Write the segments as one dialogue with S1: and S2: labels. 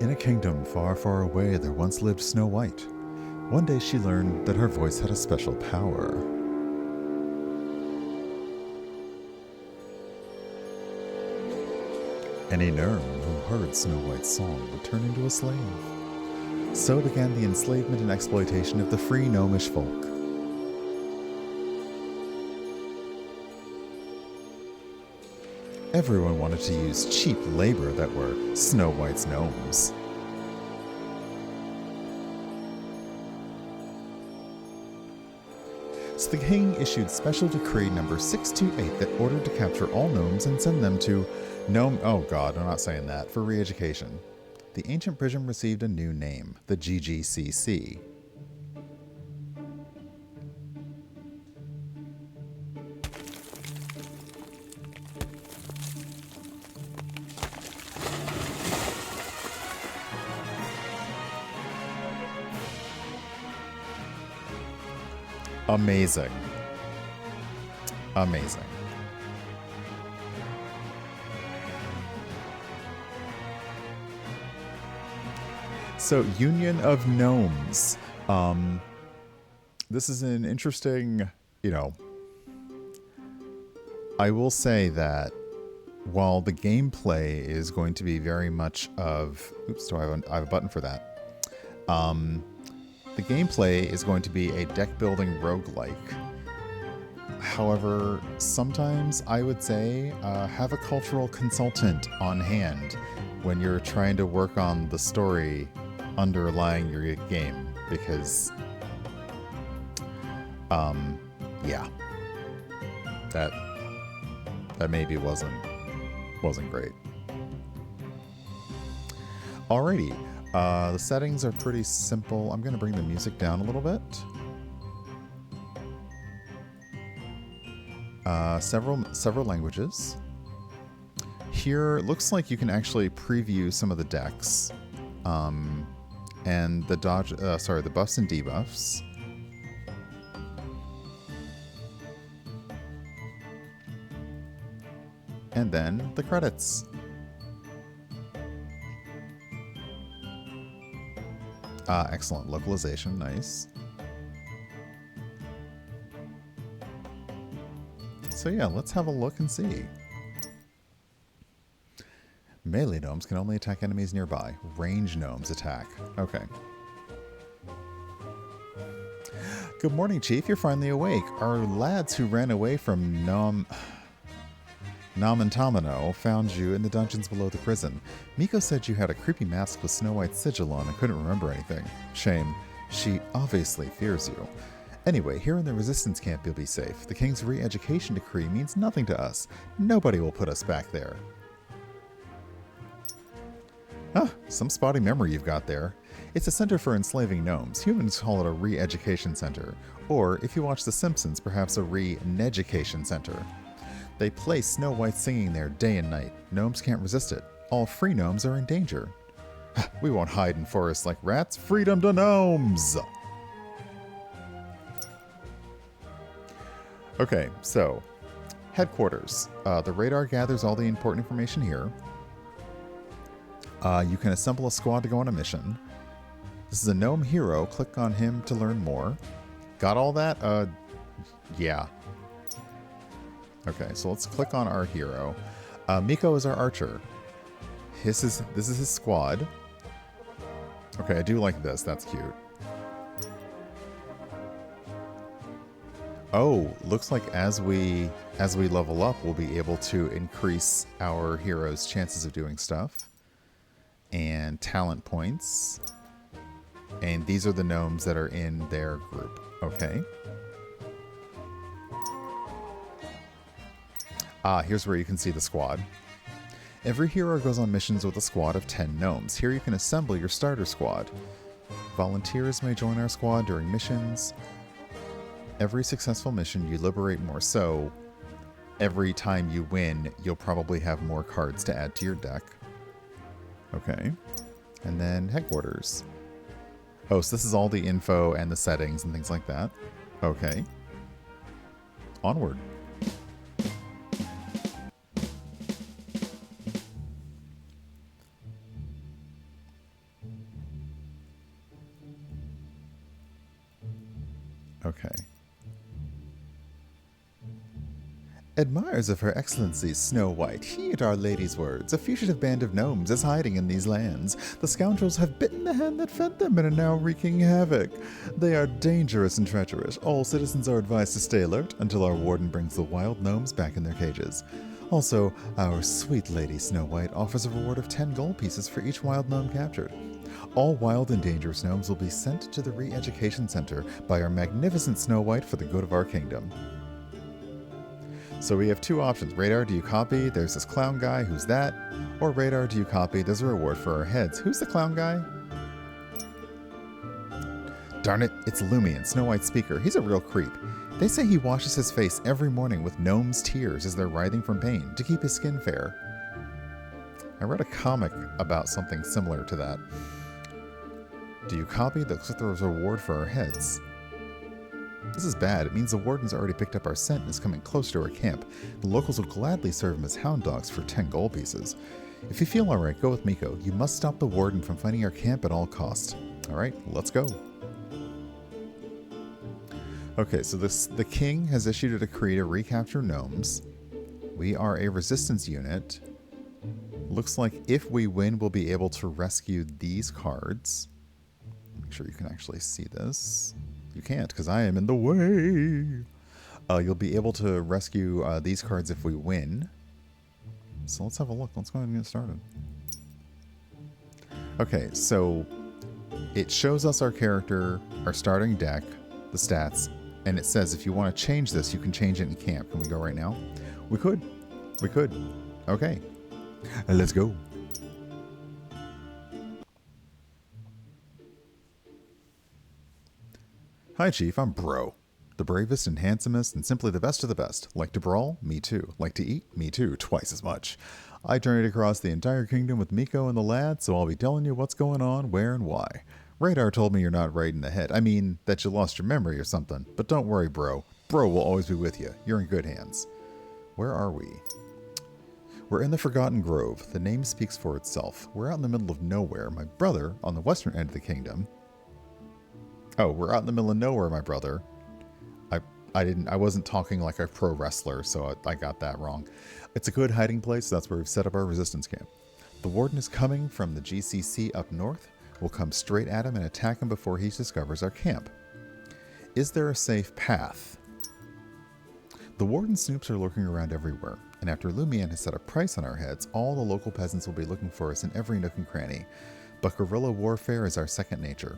S1: In a kingdom far, far away, there once lived Snow White. One day she learned that her voice had a special power. Any gnome who heard Snow White's song would turn into a slave. So began the enslavement and exploitation of the free gnomish folk. Everyone wanted to use cheap labor that were Snow White's gnomes. So the king issued special decree number 628 that ordered to capture all gnomes and send them to Gnome... Oh god, I'm not saying that. For re-education. The ancient prison received a new name, the GGCC. Amazing. Amazing. So, Union of Gnomes. This is an interesting, I will say that while the gameplay is going to be very much of... Oops, do I have a button for that? The gameplay is going to be a deck-building roguelike. However, sometimes I would say have a cultural consultant on hand when you're trying to work on the story underlying your game, because, yeah, that maybe wasn't great. Alrighty. The settings are pretty simple. I'm going to bring the music down a little bit. Several languages. Here, it looks like you can actually preview some of the decks. And the the buffs and debuffs. And then the credits. Excellent. Localization. Nice. So yeah, let's have a look and see. Melee gnomes can only attack enemies nearby. Range gnomes attack. Okay. Good morning, Chief. You're finally awake. Our lads who ran away from Namantamano found you in the dungeons below the prison. Miko said you had a creepy mask with Snow White's sigil on and couldn't remember anything. Shame. She obviously fears you. Anyway, here in the resistance camp you'll be safe. The king's re-education decree means nothing to us. Nobody will put us back there. Ah, some spotty memory you've got there. It's a center for enslaving gnomes. Humans call it a re-education center. Or, if you watch The Simpsons, perhaps a re-neducation center. They play Snow White singing there day and night. Gnomes can't resist it. All free gnomes are in danger. We won't hide in forests like rats. Freedom to gnomes! Okay, so, headquarters. The radar gathers all the important information here. You can assemble a squad to go on a mission. This is a gnome hero. Click on him to learn more. Got all that? Yeah. Okay, so let's click on our hero. Miko is our archer. This is his squad. Okay, I do like this. That's cute. Oh, looks like as we level up, we'll be able to increase our hero's chances of doing stuff. And talent points. And these are the gnomes that are in their group. Okay. Here's where you can see the squad. Every hero goes on missions with a squad of 10 gnomes. Here you can assemble your starter squad. Volunteers may join our squad during missions. Every successful mission, you liberate more. So, every time you win, you'll probably have more cards to add to your deck. Okay. And then headquarters. Oh, so this is all the info and the settings and things like that. Okay. Onward. Admirers of Her Excellency Snow White, heed our lady's words. A fugitive band of gnomes is hiding in these lands. The scoundrels have bitten the hand that fed them and are now wreaking havoc. They are dangerous and treacherous. All citizens are advised to stay alert until our warden brings the wild gnomes back in their cages. Also, our sweet lady Snow White offers a reward of 10 gold pieces for each wild gnome captured. All wild and dangerous gnomes will be sent to the re-education center by our magnificent Snow White for the good of our kingdom. So we have two options. Radar, do you copy? There's this clown guy. Who's that? Or radar, do you copy? There's a reward for our heads. Who's the clown guy? Darn it, it's Lumion, Snow White's speaker. He's a real creep. They say he washes his face every morning with gnomes' tears as they're writhing from pain to keep his skin fair. I read a comic about something similar to that. Do you copy? Looks like there's a reward for our heads. This is bad. It means the warden's already picked up our scent and is coming close to our camp. The locals will gladly serve him as hound dogs for 10 gold pieces. If you feel alright, go with Miko. You must stop the warden from finding our camp at all costs. Alright, let's go. Okay, so the king has issued a decree to recapture gnomes. We are a resistance unit. Looks like if we win, we'll be able to rescue these cards. Make sure you can actually see this. You can't, because I am in the way. You'll be able to rescue these cards if we win. So let's have a look. Let's go ahead and get started. Okay, so it shows us our character, our starting deck, the stats, and it says if you want to change this, you can change it in camp. Can we go right now? We could. We could. Okay. Let's go. Hi, Chief. I'm Bro. The bravest and handsomest and simply the best of the best. Like to brawl? Me too. Like to eat? Me too. Twice as much. I journeyed across the entire kingdom with Miko and the lad, so I'll be telling you what's going on, where, and why. Radar told me you're not right in the head. I mean, that you lost your memory or something. But don't worry, Bro. Bro will always be with you. You're in good hands. Where are we? We're in the Forgotten Grove. The name speaks for itself. We're out in the middle of nowhere. My brother, on the western end of the kingdom... Oh, we're out in the middle of nowhere, my brother. I wasn't talking like a pro wrestler, so I got that wrong. It's a good hiding place. That's where we've set up our resistance camp. The warden is coming from the GCC up north. We'll come straight at him and attack him before he discovers our camp. Is there a safe path? The warden snoops are lurking around everywhere, and after Lumion has set a price on our heads, all the local peasants will be looking for us in every nook and cranny. But guerrilla warfare is our second nature.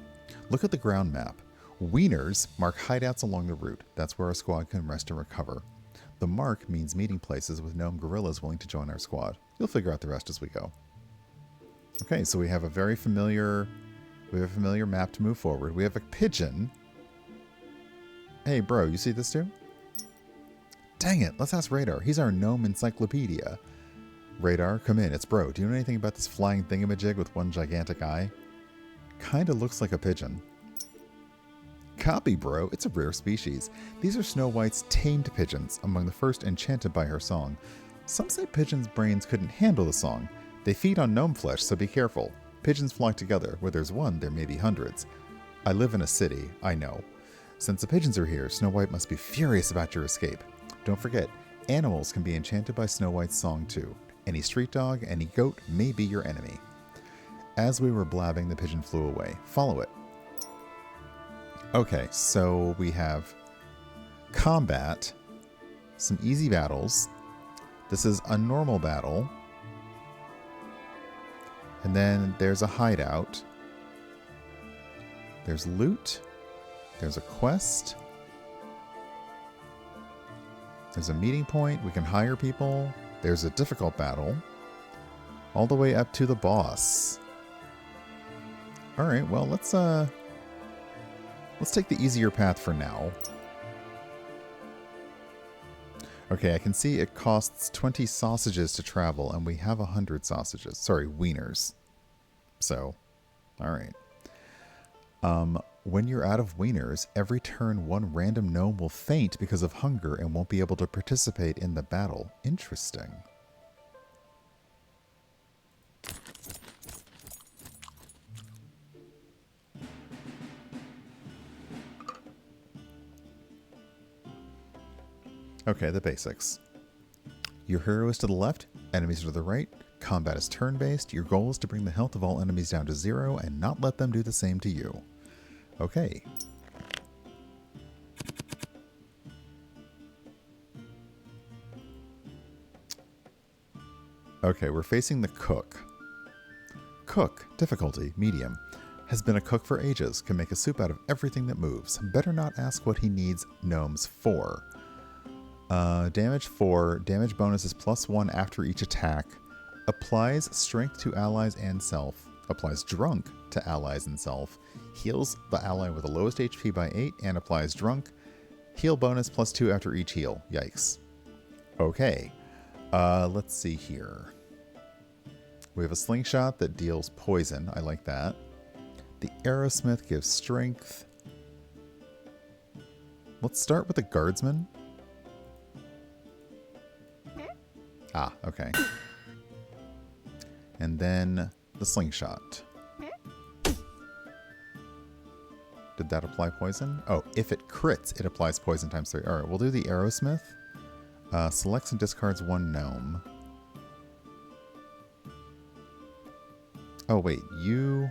S1: Look at the ground map. Wieners mark hideouts along the route. That's where our squad can rest and recover. The mark means meeting places with gnome guerrillas willing to join our squad. You'll figure out the rest as we go. Okay, so we have a very familiar... We have a familiar map to move forward. We have a pigeon. Hey, bro, you see this too? Dang it, let's ask Radar. He's our gnome encyclopedia. Radar, come in. It's Bro. Do you know anything about this flying thingamajig with one gigantic eye? Kinda looks like a pigeon. Copy, Bro. It's a rare species. These are Snow White's tamed pigeons, among the first enchanted by her song. Some say pigeons' brains couldn't handle the song. They feed on gnome flesh, so be careful. Pigeons flock together. Where there's one, there may be hundreds. I live in a city, I know. Since the pigeons are here, Snow White must be furious about your escape. Don't forget, animals can be enchanted by Snow White's song too. Any street dog, any goat may be your enemy. As we were blabbing, the pigeon flew away. Follow it. Okay, so we have combat, some easy battles. This is a normal battle. And then there's a hideout. There's loot. There's a quest. There's a meeting point. We can hire people. There's a difficult battle. All the way up to the boss. Alright, well, let's take the easier path for now. Okay, I can see it costs 20 sausages to travel, and we have 100 sausages. Sorry, wieners. So, alright. When you're out of wieners, every turn one random gnome will faint because of hunger and won't be able to participate in the battle. Interesting. Okay, the basics. Your hero is to the left, enemies are to the right. Combat is turn-based. Your goal is to bring the health of all enemies down to 0 and not let them do the same to you. Okay. Okay, we're facing the cook. Cook, difficulty, medium. Has been a cook for ages, can make a soup out of everything that moves. Better not ask what he needs gnomes for. Damage 4, damage bonus is +1 after each attack. Applies strength to allies and self. Applies drunk to allies and self. Heals the ally with the lowest HP by 8 and applies drunk. Heal bonus +2 after each heal. Yikes. Okay. Let's see here. We have a slingshot that deals poison. I like that. The arrowsmith gives strength. Let's start with the guardsman. Ah, okay. And then the slingshot. Did that apply poison? Oh, if it crits, it applies poison times 3. Alright, we'll do the arrowsmith. Selects and discards 1 gnome. Oh, wait. You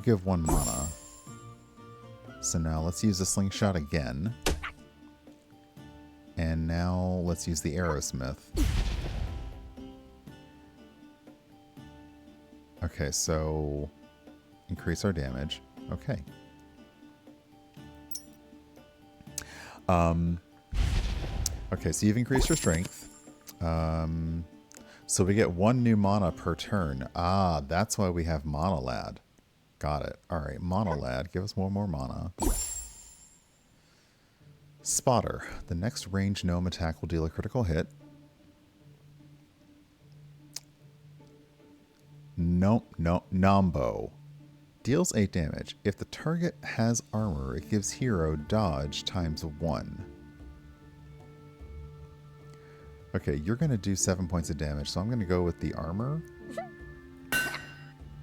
S1: give 1 mana. So now let's use the slingshot again. And now let's use the arrowsmith. Okay, so increase our damage. Okay. Okay, so you've increased your strength. So we get 1 new mana per turn. Ah, that's why we have Mana Lad. Got it. Alright, Mana Lad. Give us more mana. Spotter. The next ranged gnome attack will deal a critical hit. Nombo. Deals 8 damage. If the target has armor, it gives hero dodge times 1. Okay, you're going to do 7 points of damage, so I'm going to go with the armor.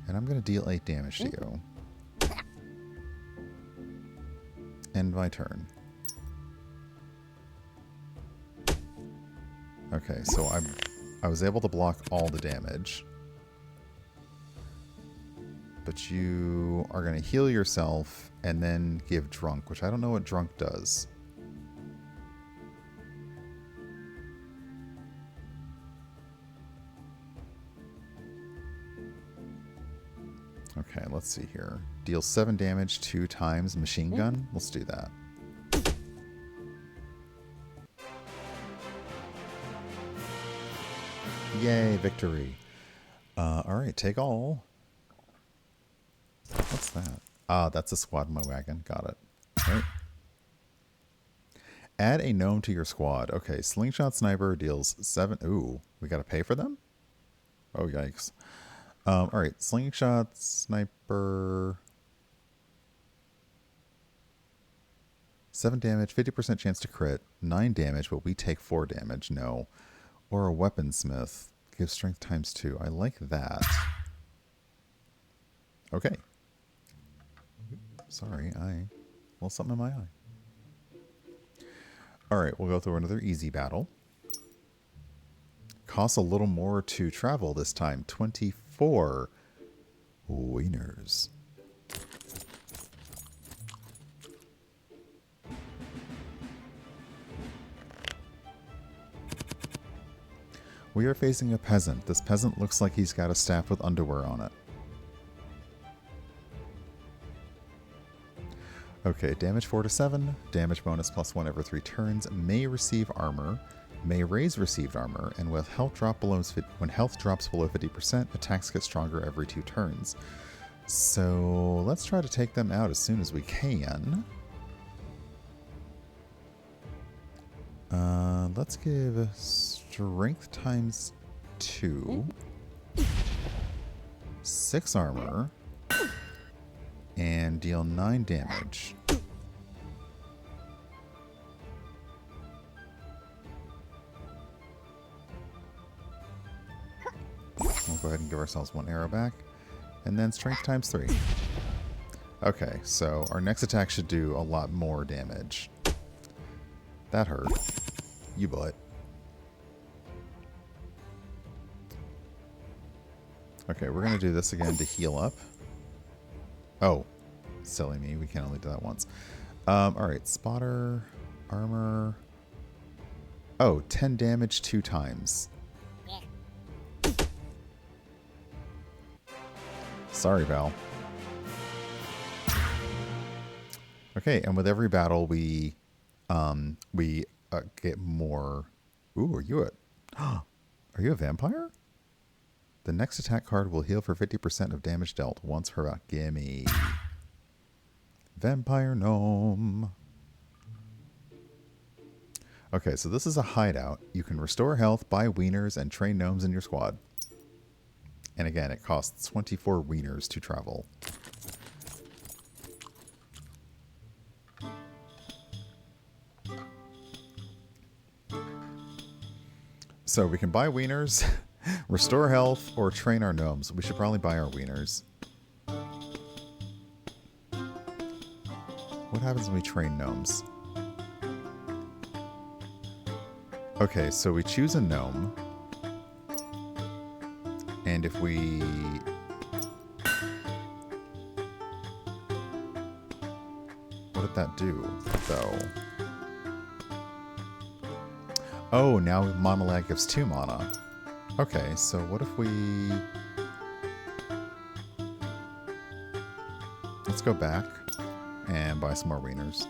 S1: And I'm going to deal 8 damage to you. End my turn. Okay, so I was able to block all the damage. But you are going to heal yourself and then give drunk, which I don't know what drunk does. Okay, let's see here. Deals 7 damage 2 times. Machine gun? Let's do that. Yay, victory. Alright, take all. What's that? Ah, that's a squad in my wagon. Got it. Right. Add a gnome to your squad. Okay, slingshot sniper deals 7. Ooh, we gotta pay for them? Oh, yikes. Alright, slingshot sniper. 7 damage, 50% chance to crit. 9 damage, but we take 4 damage. No. Or a weaponsmith. Gives strength times 2. I like that. Okay. Sorry, well, something in my eye. Alright, we'll go through another easy battle. Costs a little more to travel this time. 24 wieners. We are facing a peasant. This peasant looks like he's got a staff with underwear on it. Okay, damage 4 to 7, damage bonus +1 every 3 turns, may receive armor, may raise received armor, and when health drops below 50%, attacks get stronger every 2 turns. So let's try to take them out as soon as we can. Let's give strength times 2, 6 armor, and deal 9 damage. We'll go ahead and give ourselves 1 arrow back. And then strength times 3. Okay, so our next attack should do a lot more damage. That hurt. You butt. Okay, we're going to do this again to heal up. Oh, silly me. We can only do that once. Alright, spotter, armor. Oh, 10 damage 2 times. Sorry, Val. Okay, and with every battle we get more. Ooh, are you a vampire? The next attack card will heal for 50% of damage dealt once per round. Gimme. Vampire gnome. Okay, so this is a hideout. You can restore health, buy wieners, and train gnomes in your squad. And again, it costs 24 wieners to travel. So we can buy wieners, restore health, or train our gnomes. We should probably buy our wieners. What happens when we train gnomes? Okay, so we choose a gnome. And if we... What did that do, though? Oh, now Monolag gives 2 mana. Okay, so what if we... Let's go back and buy some more wieners.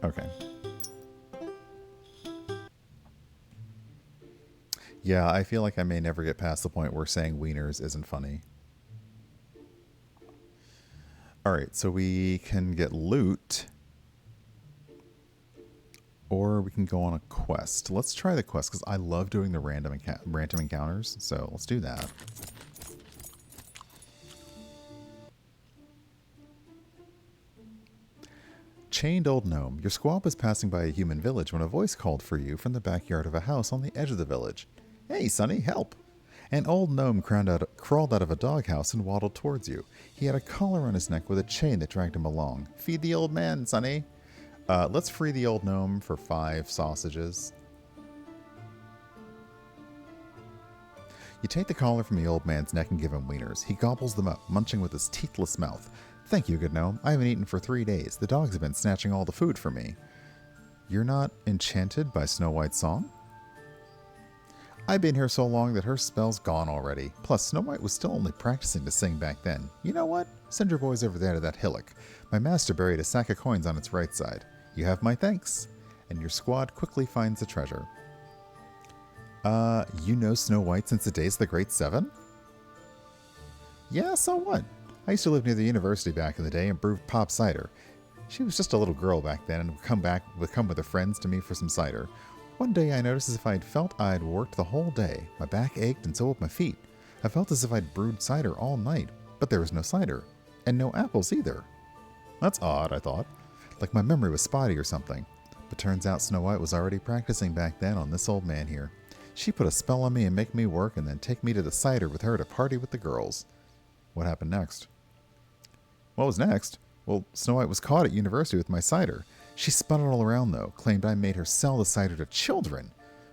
S1: Okay. Yeah, I feel like I may never get past the point where saying wieners isn't funny. Alright, so we can get loot. Or we can go on a quest. Let's try the quest, because I love doing the random encounters. So let's do that. Chained old gnome. Your squad was passing by a human village when a voice called for you from the backyard of a house on the edge of the village. Hey, sonny, help! An old gnome crawled out of a doghouse and waddled towards you. He had a collar on his neck with a chain that dragged him along. Feed the old man, sonny! Let's free the old gnome for 5 sausages. You take the collar from the old man's neck and give him wieners. He gobbles them up, munching with his teethless mouth. Thank you, good gnome. I haven't eaten for 3 days. The dogs have been snatching all the food from me. You're not enchanted by Snow White's song? I've been here so long that her spell's gone already. Plus, Snow White was still only practicing to sing back then. You know what? Send your boys over there to that hillock. My master buried a sack of coins on its right side. You have my thanks. And your squad quickly finds the treasure. You know Snow White since the days of the Great Seven? Yeah, so what? I used to live near the university back in the day and brewed pop cider. She was just a little girl back then and would come with her friends to me for some cider. One day I noticed as if I'd felt I'd worked the whole day. My back ached and so would my feet. I felt as if I'd brewed cider all night, but there was no cider. And no apples either. That's odd, I thought. Like my memory was spotty or something. But turns out Snow White was already practicing back then on this old man here. She put a spell on me and make me work and then take me to the cider with her to party with the girls. What happened next? What was next? Well, Snow White was caught at university with my cider. She spun it all around, though, claimed I made her sell the cider to children.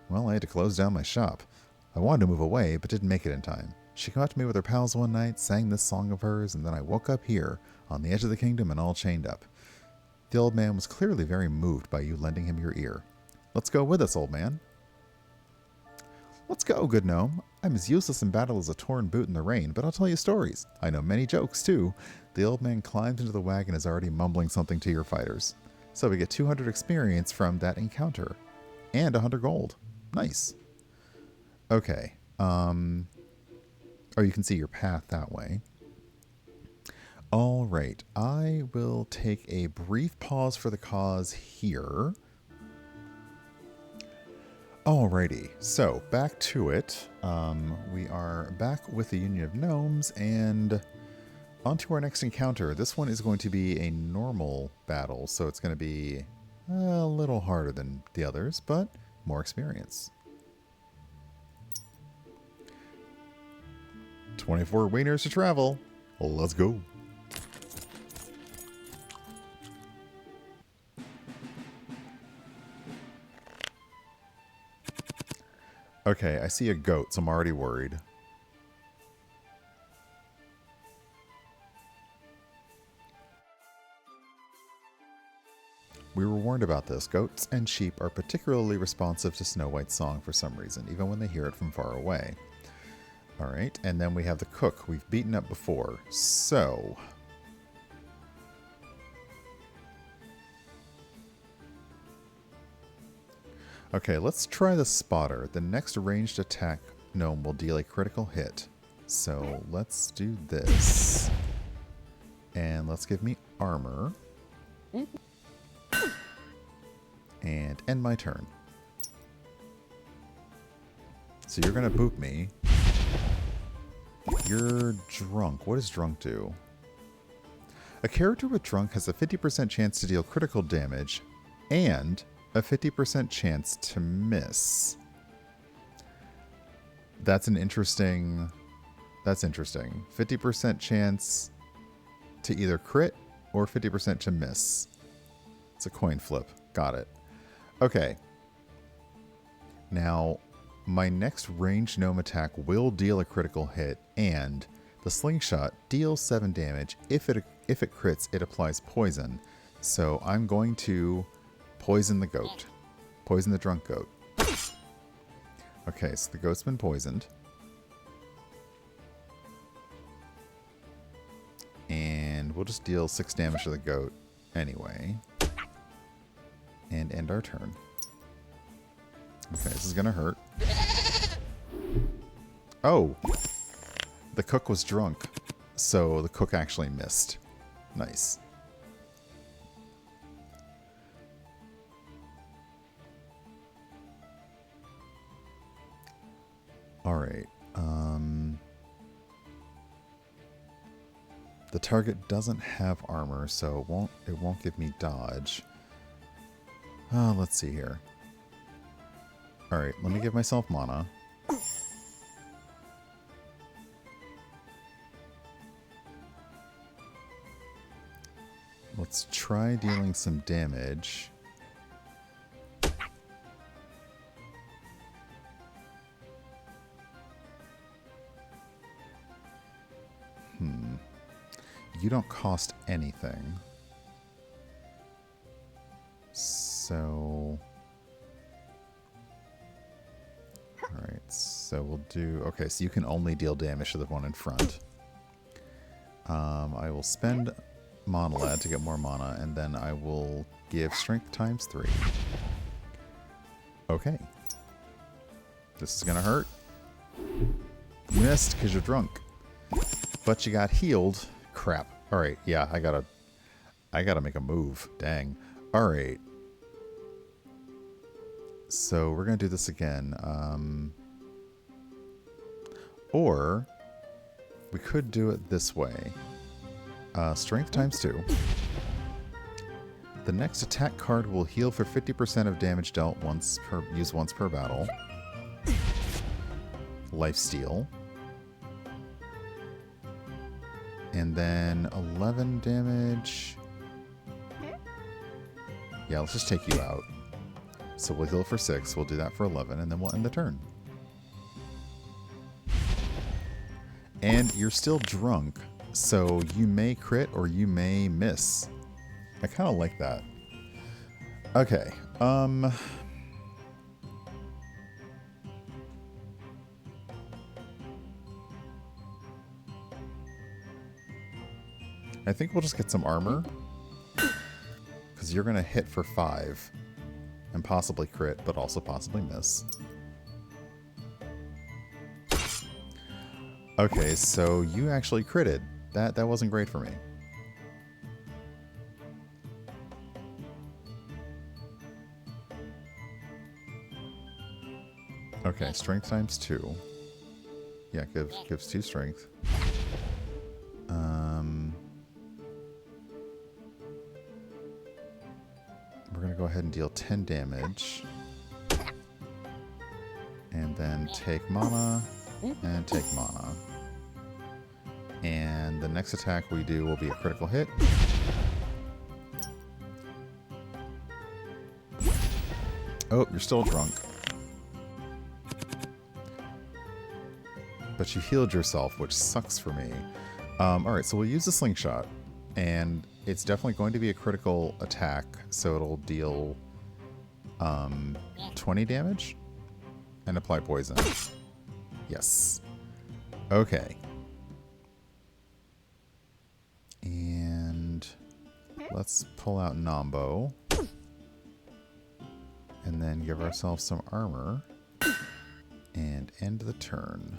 S1: Well, I had to close down my shop. I wanted to move away, but didn't make it in time. She came out to me with her pals one night, sang this song of hers, and then I woke up here, on the edge of the kingdom and all chained up. The old man was clearly very moved by you lending him your ear. Let's go with us, old man. Let's go, good gnome. I'm as useless in battle as a torn boot in the rain, but I'll tell you stories. I know many jokes, too. The old man climbs into the wagon and is already mumbling something to your fighters. So we get 200 experience from that encounter. And 100 gold. Nice. Okay. Oh, you can see your path that way. All right. I will take a brief pause for the cause here. Alrighty, so back to it. We are back with the Union of Gnomes, and on to our next encounter. This one is going to be a normal battle, so it's going to be a little harder than the others, but more experience. 24 wieners to travel. Let's go. Okay, I see a goat, so I'm already worried. We were warned about this. Goats and sheep are particularly responsive to Snow White's song for some reason, even when they hear it from far away. Alright, and then we have the cook we've beaten up before. So... okay, let's try the spotter. The next ranged attack gnome will deal a critical hit. So let's do this. And let's give me armor. And end my turn. So you're going to boop me. You're drunk. What does drunk do? A character with drunk has a 50% chance to deal critical damage and a 50% chance to miss. That's an interesting... that's interesting. 50% chance to either crit or 50% to miss. It's a coin flip. Got it. Okay. Now, my next ranged gnome attack will deal a critical hit, and the slingshot deals 7 damage. If it crits, it applies poison. So I'm going to poison the goat. Poison the drunk goat. Okay, so the goat's been poisoned. And we'll just deal 6 damage to the goat anyway. And end our turn. Okay, this is gonna hurt. Oh! The cook was drunk, so the cook actually missed. Nice. Alright, the target doesn't have armor, so it won't give me dodge. Let's see here. Alright, let me give myself mana. Let's try dealing some damage. You don't cost anything. So... alright, so we'll do... okay, so you can only deal damage to the one in front. I will spend Monolad to get more mana, and then I will give Strength times 3. Okay. This is gonna hurt. You missed because you're drunk. But you got healed. Crap. Alright, yeah, I gotta make a move. Dang. Alright. So we're gonna do this again. Or we could do it this way. Strength times 2. The next attack card will heal for 50% of damage dealt used once per battle. Lifesteal. And then 11 damage. Yeah, let's just take you out. So we'll heal for 6. We'll do that for 11, and then we'll end the turn. And you're still drunk, so you may crit or you may miss. I kind of like that. Okay. I think we'll just get some armor. Because you're going to hit for 5. And possibly crit, but also possibly miss. Okay, so you actually critted. That wasn't great for me. Okay, strength times 2. Yeah, gives 2 strength. We're going to go ahead and deal 10 damage. And then take mana. And take mana. And the next attack we do will be a critical hit. Oh, you're still drunk. but you healed yourself, which sucks for me. Alright, so we'll use the slingshot. And it's definitely going to be a critical attack, so it'll deal 20 damage and apply poison. Yes. Okay. And let's pull out Nombo. And then give ourselves some armor. And end the turn.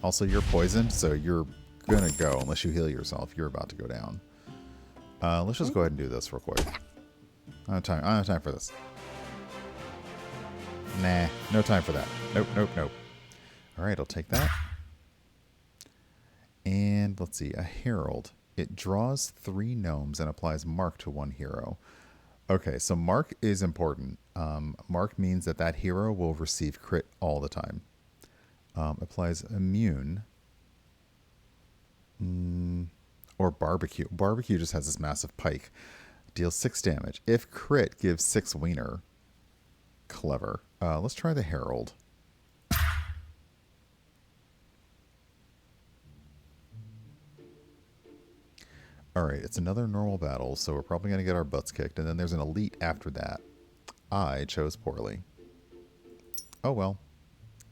S1: Also, you're poisoned, so you're gonna go unless you heal yourself. You're about to go down. Let's just go ahead and do this real quick. I don't have time for this. Nah, no time for that. Nope, nope, nope. Alright, I'll take that. And let's see, a herald. It draws 3 gnomes and applies mark to 1 hero. Okay, so mark is important. Mark means that that hero will receive crit all the time. Applies immune. Or barbecue. Barbecue just has this massive pike. Deals 6 damage. If crit, gives 6 wiener. Clever. Let's try the herald. Alright, it's another normal battle, so we're probably going to get our butts kicked. And then there's an elite after that. I chose poorly. Oh well.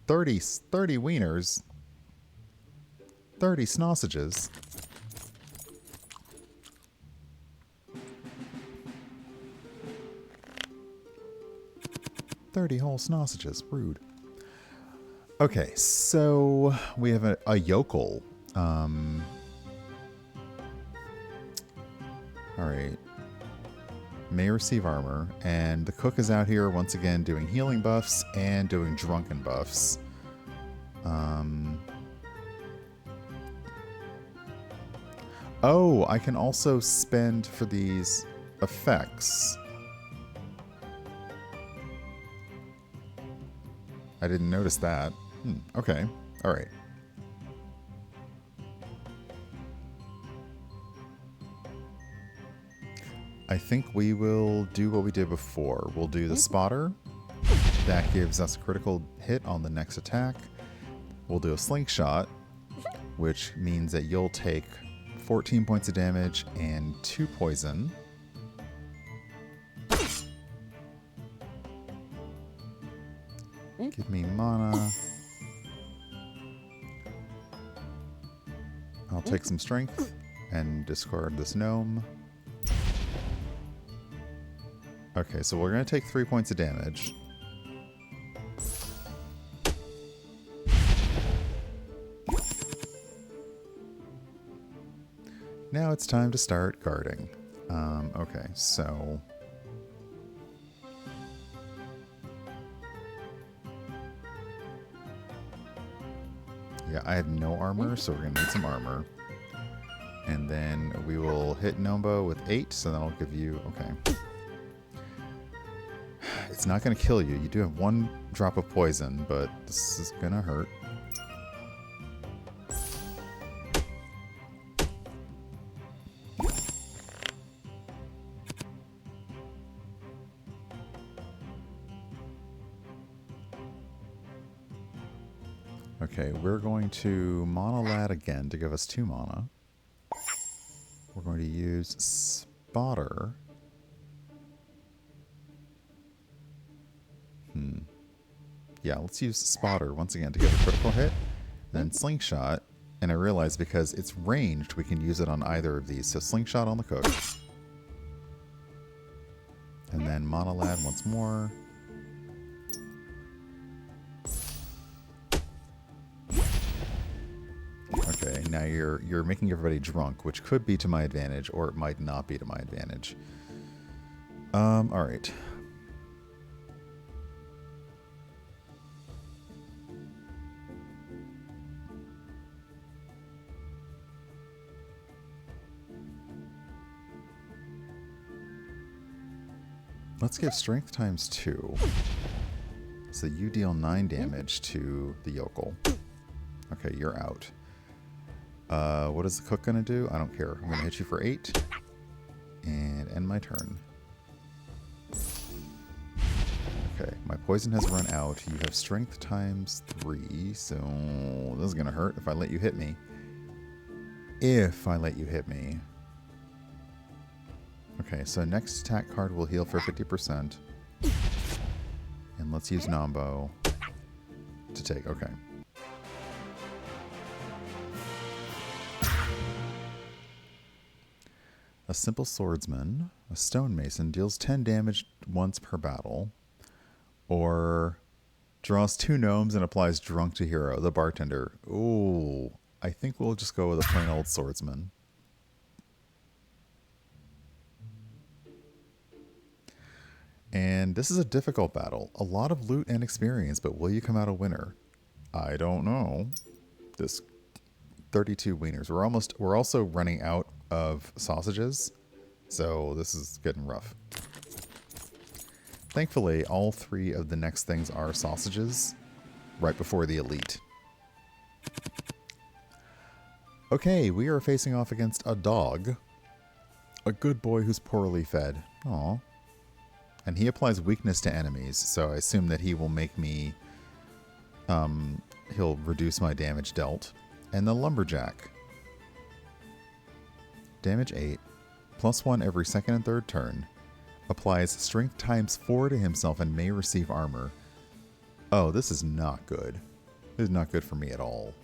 S1: 30 wieners. 30 sausages. Whole sausages. Rude. Okay, so we have a yokel. Alright. May receive armor. And the cook is out here once again doing healing buffs and doing drunken buffs. Oh, I can also spend for these effects. I didn't notice that. Okay. Alright. I think we will do what we did before. We'll do the spotter. That gives us a critical hit on the next attack. We'll do a slingshot, which means that you'll take 14 points of damage and 2 poison. Give me mana. I'll take some strength and discard this gnome. Okay, so we're going to take 3 points of damage. Now it's time to start guarding. Okay, so... yeah, I have no armor, so we're going to need some armor. And then we will hit Nombo with 8, so that'll give you... okay. It's not going to kill you. You do have 1 drop of poison, but this is going to hurt. Okay, we're going to Mana Lad again to give us 2 mana. We're going to use Spotter. Yeah, let's use Spotter once again to get a critical hit. Then Slingshot. And I realized because it's ranged, we can use it on either of these. So Slingshot on the cook. And then Mana Lad once more. Okay, now you're making everybody drunk, which could be to my advantage, or it might not be to my advantage. Alright. Let's give strength times 2. So you deal 9 damage to the yokel. Okay, you're out. What is the cook going to do? I don't care. I'm going to hit you for 8. And end my turn. Okay, my poison has run out. You have strength times 3, so this is going to hurt if I let you hit me. If I let you hit me. Okay, so next attack card will heal for 50%. And let's use Nombo to take. Okay. A simple swordsman, a stonemason, deals 10 damage once per battle. Or draws 2 gnomes and applies drunk to hero, the bartender. Ooh, I think we'll just go with a plain old swordsman. And this is a difficult battle. A lot of loot and experience, but will you come out a winner? I don't know. This 32 wieners. We're also running out of sausages, so this is getting rough. Thankfully, all 3 of the next things are sausages right before the elite. Okay, we are facing off against a dog. A good boy who's poorly fed. Aw. And he applies weakness to enemies, so I assume that he will make me... he'll reduce my damage dealt. And the lumberjack. Damage 8. +1 every second and third turn. Applies strength times 4 to himself and may receive armor. Oh, this is not good. This is not good for me at all.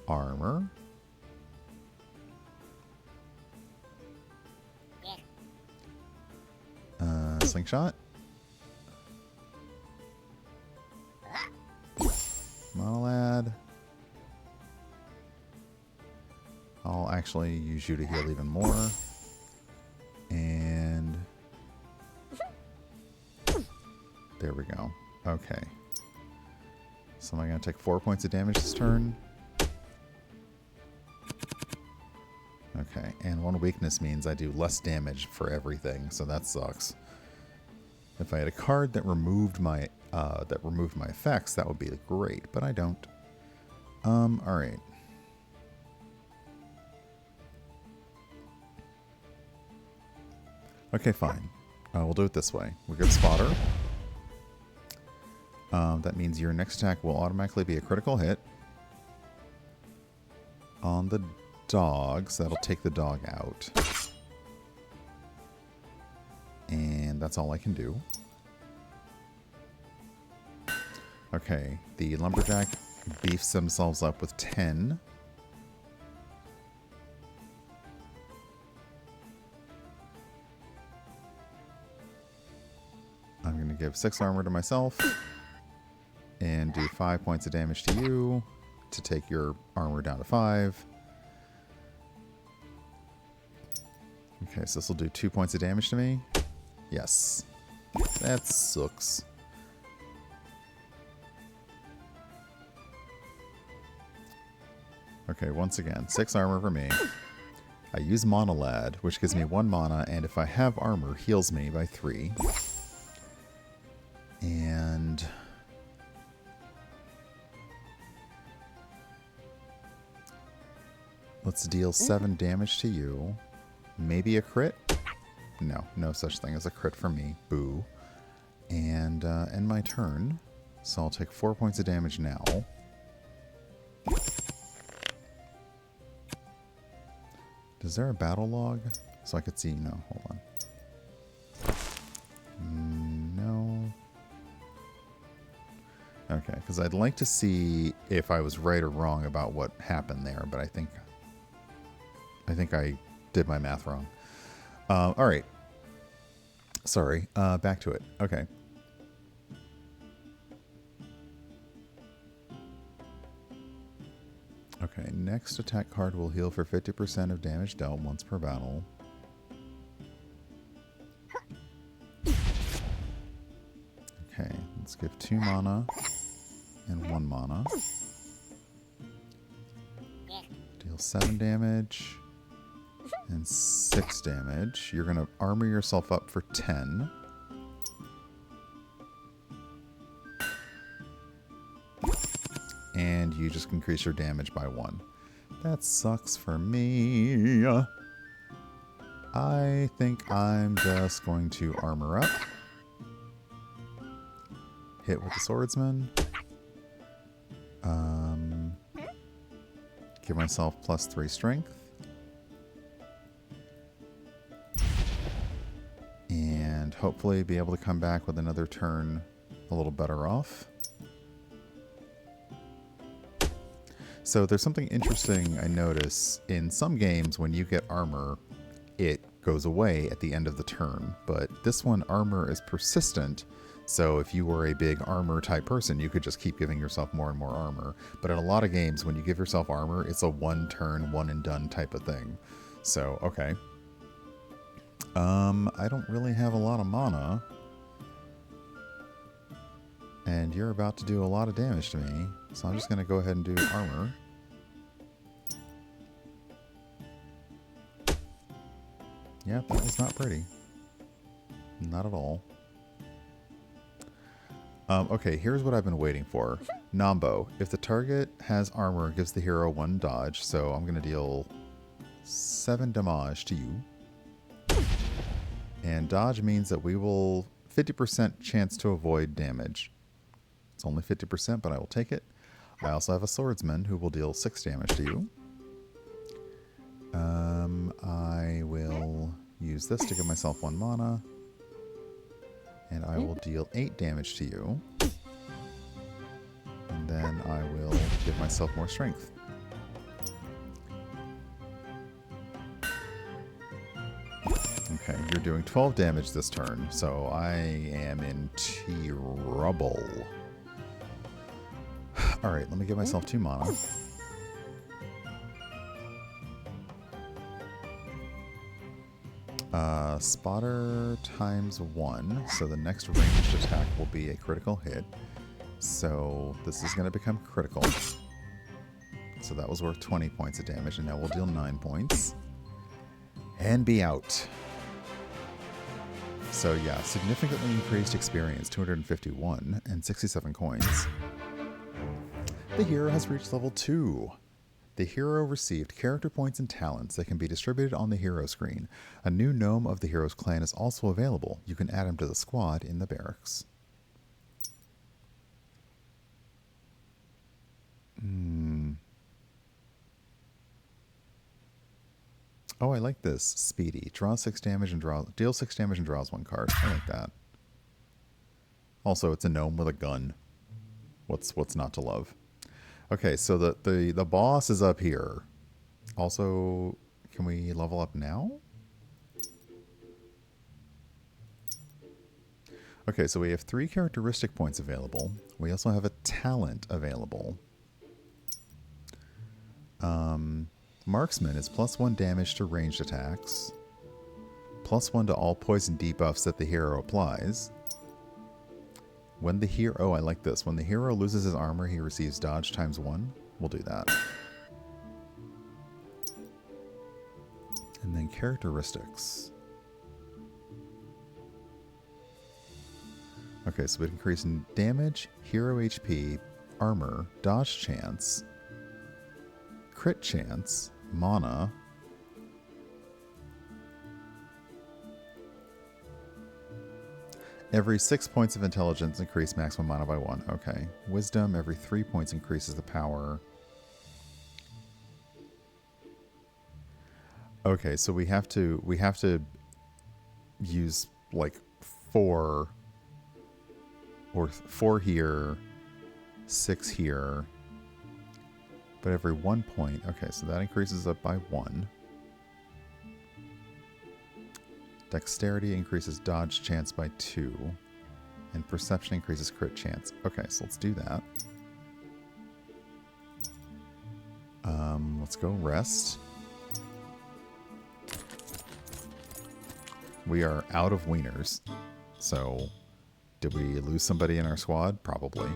S1: Armor. Slingshot. Monolad. I'll actually use you to heal even more. And there we go. Okay. So am I going to take 4 points of damage this turn? Okay, and 1 weakness means I do less damage for everything, so that sucks. If I had a card that removed my effects, that would be great, but I don't. All right. Okay, fine. We'll do it this way. We get Spotter. That means your next attack will automatically be a critical hit on the dog, so that'll take the dog out. And that's all I can do. Okay, the lumberjack beefs themselves up with 10. I'm going to give 6 armor to myself and do 5 points of damage to you to take your armor down to 5. Okay, so this will do 2 points of damage to me. Yes. That sucks. Okay, once again, 6 armor for me. I use Monolad, which gives me 1 mana, and if I have armor, heals me by 3. And... let's deal 7 damage to you. Maybe a crit? No, no such thing as a crit for me. Boo. And end my turn. So I'll take 4 points of damage now. Is there a battle log? So I could see... no, hold on. No. Okay, because I'd like to see if I was right or wrong about what happened there, but I think I did my math wrong. All right. Sorry. Back to it. Okay. Okay, next attack card will heal for 50% of damage dealt once per battle. Okay, let's give 2 mana and 1 mana. Deal 7 damage and 6 damage. You're going to armor yourself up for 10. And you just increase your damage by 1. That sucks for me. I think I'm just going to armor up. Hit with the swordsman. Give myself +3 strength. And hopefully be able to come back with another turn a little better off. So there's something interesting I notice. In some games, when you get armor, it goes away at the end of the turn. But this one, armor is persistent. So if you were a big armor type person, you could just keep giving yourself more and more armor. But in a lot of games, when you give yourself armor, it's a one turn, one and done type of thing. So, okay. I don't really have a lot of mana. And you're about to do a lot of damage to me. So I'm just going to go ahead and do armor. Yeah, that was not pretty. Not at all. Okay, here's what I've been waiting for. Nombo. If the target has armor, it gives the hero 1 dodge. So I'm going to deal 7 damage to you. And dodge means that we will 50% chance to avoid damage. It's only 50%, but I will take it. I also have a swordsman who will deal 6 damage to you. I will use this to give myself 1 mana. And I will deal 8 damage to you. And then I will give myself more strength. Okay, you're doing 12 damage this turn, so I am in trouble. Alright, let me give myself 2 mana. Spotter times 1, so the next ranged attack will be a critical hit. So this is going to become critical. So that was worth 20 points of damage, and now we'll deal 9 points. And be out. So yeah, significantly increased experience, 251, and 67 coins. The hero has reached level 2. The hero received character points and talents that can be distributed on the hero screen. A new gnome of the hero's clan is also available. You can add him to the squad in the barracks. Oh, I like this. Speedy. Draws 6 damage and deals 6 damage and draws 1 card. I like that. Also, it's a gnome with a gun. What's not to love? Okay, so the boss is up here. Also, can we level up now? Okay, so we have 3 characteristic points available. We also have a talent available. Marksman is +1 damage to ranged attacks. +1 to all poison debuffs that the hero applies. When the hero... Oh, I like this. When the hero loses his armor, he receives dodge times 1. We'll do that. And then characteristics. Okay, so we increase in damage, hero HP, armor, dodge chance, crit chance, mana, every 6 points of intelligence increase maximum mana by 1. Okay. Wisdom, every 3 points increases the power. Okay, so we have to use like 4 or 4 here, 6 here. But every 1 point, okay, so that increases up by 1. Dexterity increases dodge chance by 2. And perception increases crit chance. Okay, so let's do that. Let's go rest. We are out of wieners. So, did we lose somebody in our squad? Probably.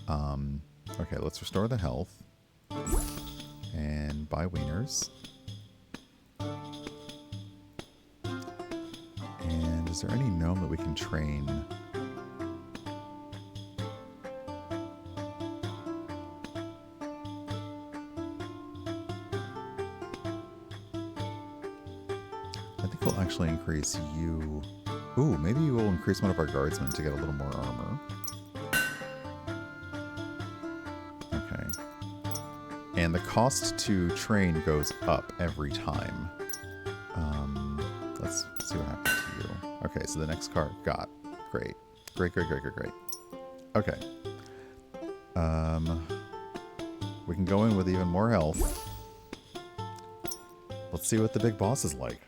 S1: Okay, let's restore the health. And buy wieners. And is there any gnome that we can train? I think we'll actually increase you. Ooh, maybe we'll increase one of our guardsmen to get a little more armor. And the cost to train goes up every time. Let's see what happens to you. Okay, so the next card got. Great. Great. Okay. We can go in with even more health. Let's see what the big boss is like.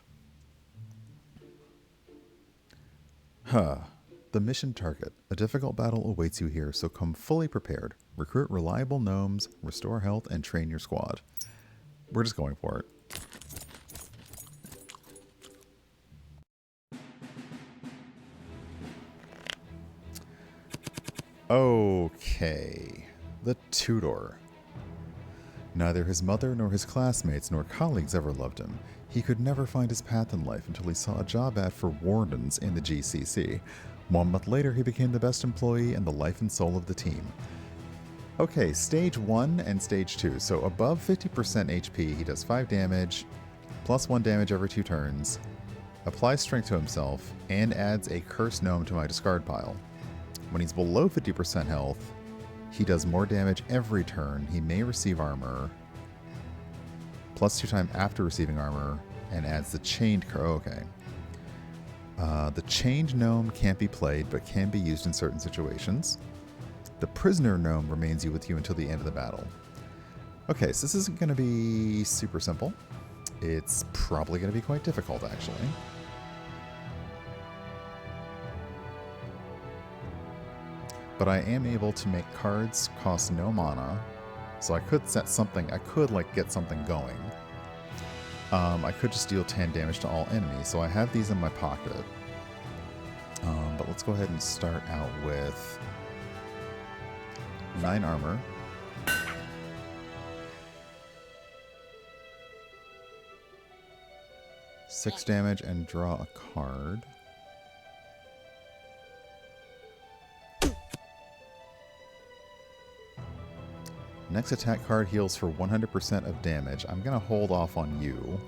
S1: The mission target. A difficult battle awaits you here, so come fully prepared. Recruit reliable gnomes, restore health, and train your squad. We're just going for it. Okay. The tutor. Neither his mother nor his classmates nor colleagues ever loved him. He could never find his path in life until he saw a job ad for wardens in the GCC. 1 month later, he became the best employee and the life and soul of the team. Okay, stage 1 and stage 2. So above 50% HP, he does 5 damage, plus 1 damage every 2 turns, applies strength to himself, and adds a cursed gnome to my discard pile. When he's below 50% health, he does more damage every turn. He may receive armor, plus 2 times after receiving armor, and adds the chained... okay. The chained gnome can't be played, but can be used in certain situations. The prisoner gnome remains with you until the end of the battle. Okay, so this isn't going to be super simple. It's probably going to be quite difficult, actually. But I am able to make cards cost no mana, so I could set something, I could like get something going. I could just deal 10 damage to all enemies, so I have these in my pocket. But let's go ahead and start out with 9 armor. Six damage and draw a card. Next attack card heals for 100% of damage. I'm going to hold off on you.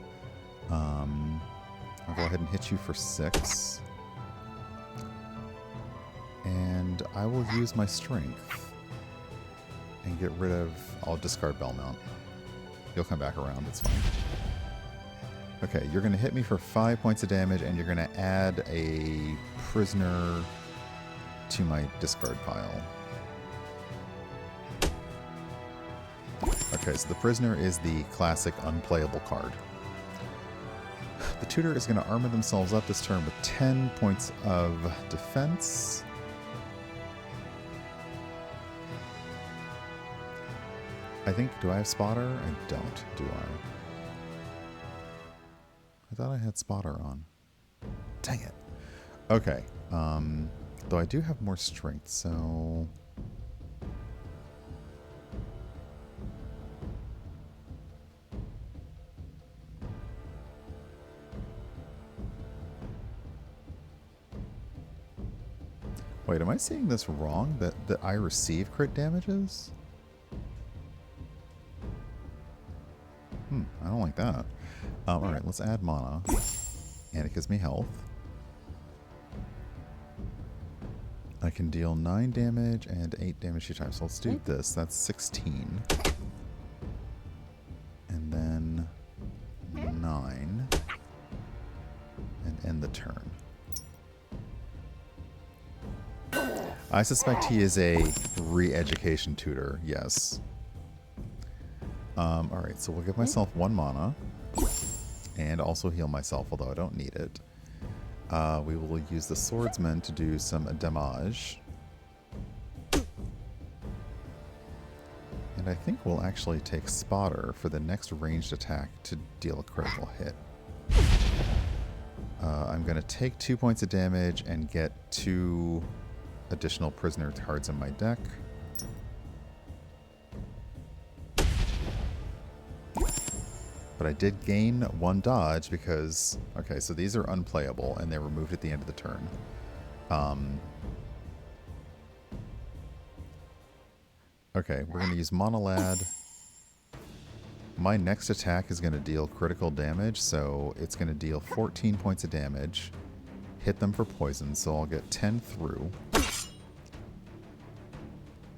S1: I'll go ahead and hit you for 6. And I will use my strength and get rid of... I'll discard Bellmount. You'll come back around, it's fine. Okay, you're going to hit me for 5 points of damage, and you're going to add a prisoner to my discard pile. Okay, so the prisoner is the classic unplayable card. The tutor is going to armor themselves up this turn with 10 points of defense. I think, do I have spotter? I don't, do I? I thought I had spotter on. Dang it. Okay, though I do have more strength, so... Wait, am I seeing this wrong? That I receive crit damages? I don't like that. Alright, let's add mana. And it gives me health. I can deal 9 damage and 8 damage 2 times. So let's do this. That's 16. And then 9. And end the turn. I suspect he is a re-education tutor, yes. Alright, so we'll give myself 1 mana. And also heal myself, although I don't need it. We will use the swordsman to do some damage. And I think we'll actually take spotter for the next ranged attack to deal a critical hit. I'm going to take 2 points of damage and get 2 additional prisoner cards in my deck. But I did gain 1 dodge because... Okay, so these are unplayable, and they're removed at the end of the turn. Okay, we're going to use Monolad. My next attack is going to deal critical damage, so it's going to deal 14 points of damage. Hit them for poison, so I'll get 10 through.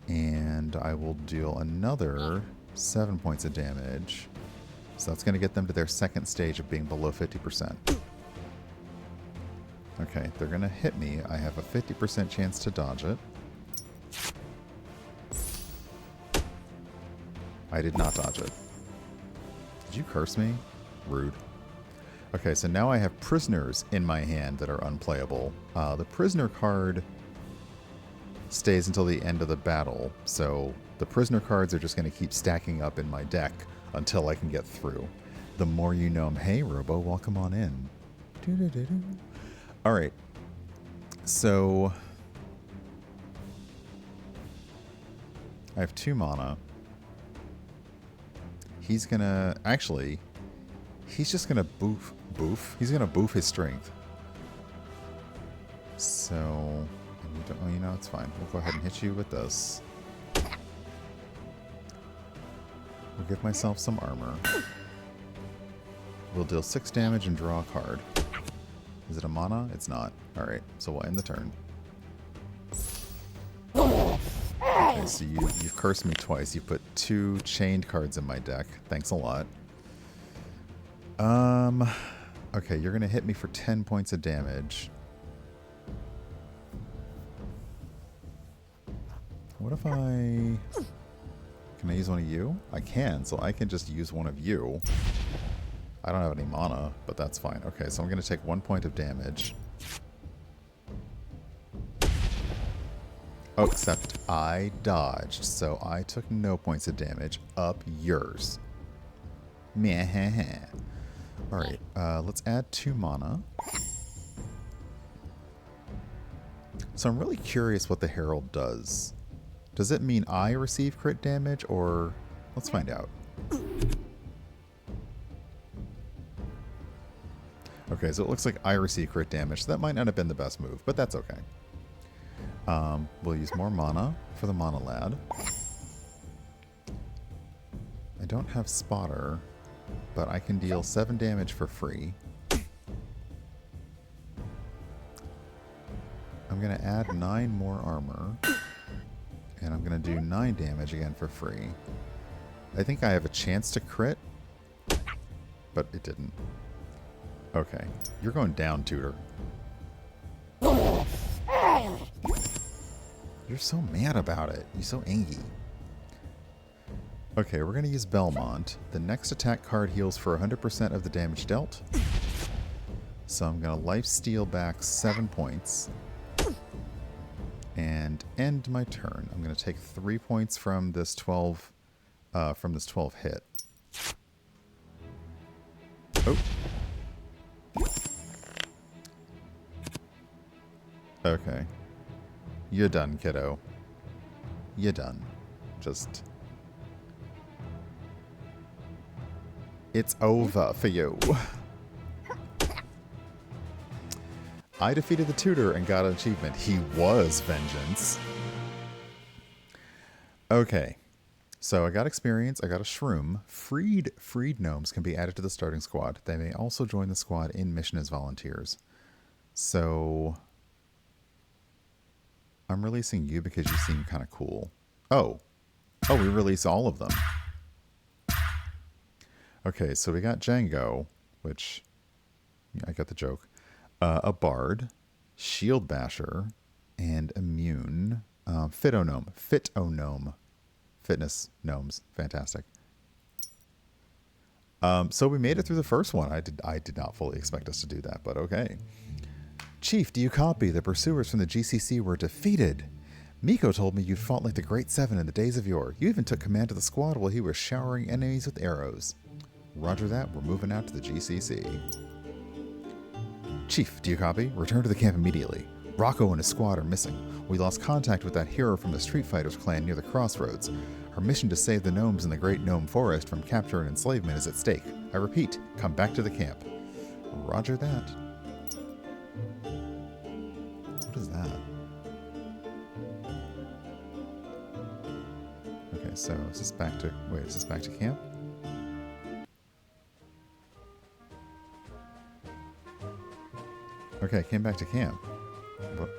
S1: And I will deal another 7 points of damage. So that's going to get them to their second stage of being below 50%. Okay, they're going to hit me. I have a 50% chance to dodge it. I did not dodge it. Did you curse me? Rude. Okay, so now I have prisoners in my hand that are unplayable. The prisoner card stays until the end of the battle, so the prisoner cards are just going to keep stacking up in my deck until I can get through. The more you know. Hey, Robo, welcome on in. Alright, so I have 2 mana. He's gonna... Actually, he's just gonna boof. He's gonna boof his strength. So... Oh, you know, it's fine. We'll go ahead and hit you with this. We'll give myself some armor. We'll deal 6 damage and draw a card. Is it a mana? It's not. Alright, so we'll end the turn. Okay, so you cursed me twice. You put 2 chained cards in my deck. Thanks a lot. Okay, you're gonna hit me for 10 points of damage. What if I... Can I use one of you? I can, so I can just use one of you. I don't have any mana, but that's fine. Okay, so I'm going to take 1 point of damage. Oh, except I dodged, so I took no points of damage. Up yours. Meh. Alright, let's add 2 mana. So I'm really curious what the Herald does. Does it mean I receive crit damage, or... Let's find out. Okay, so it looks like I receive crit damage. So that might not have been the best move, but that's okay. We'll use more mana for the Mana Lad. I don't have Spotter, but I can deal 7 damage for free. I'm going to add 9 more armor. And I'm going to do 9 damage again for free. I think I have a chance to crit, but it didn't. Okay. You're going down, Tutor. You're so mad about it. You're so angry. Okay, we're going to use Belmont. The next attack card heals for 100% of the damage dealt. So I'm going to lifesteal back 7 points. And end my turn. I'm going to take 3 points from this 12 hit. Oh. Okay. You're done, kiddo. You're done. Just... It's over for you. I defeated the tutor and got an achievement. He was vengeance. Okay. So I got experience. I got a shroom. Freed gnomes can be added to the starting squad. They may also join the squad in mission as volunteers. So I'm releasing you because you seem kind of cool. Oh. Oh, we release all of them. Okay, so we got Django, which... Yeah, I got the joke. A Bard, Shield Basher, and Immune. Fit-O-Gnome. Fit-O-Gnome. Fitness gnomes. Fantastic. So we made it through the first one. I did not fully expect us to do that, but okay. Chief, do you copy? The pursuers from the GCC were defeated. Miko told me you fought like the Great Seven in the days of yore. You even took command of the squad while he was showering enemies with arrows. Roger that. We're moving out to the GCC. Chief, do you copy? Return to the camp immediately. Rocco and his squad are missing. We lost contact with that hero from the Street Fighters clan near the crossroads. Our mission to save the gnomes in the Great Gnome Forest from capture and enslavement is at stake. I repeat, come back to the camp. Roger that. What is that? Okay, so is this back to... Wait, is this back to camp? Okay, came back to camp. But...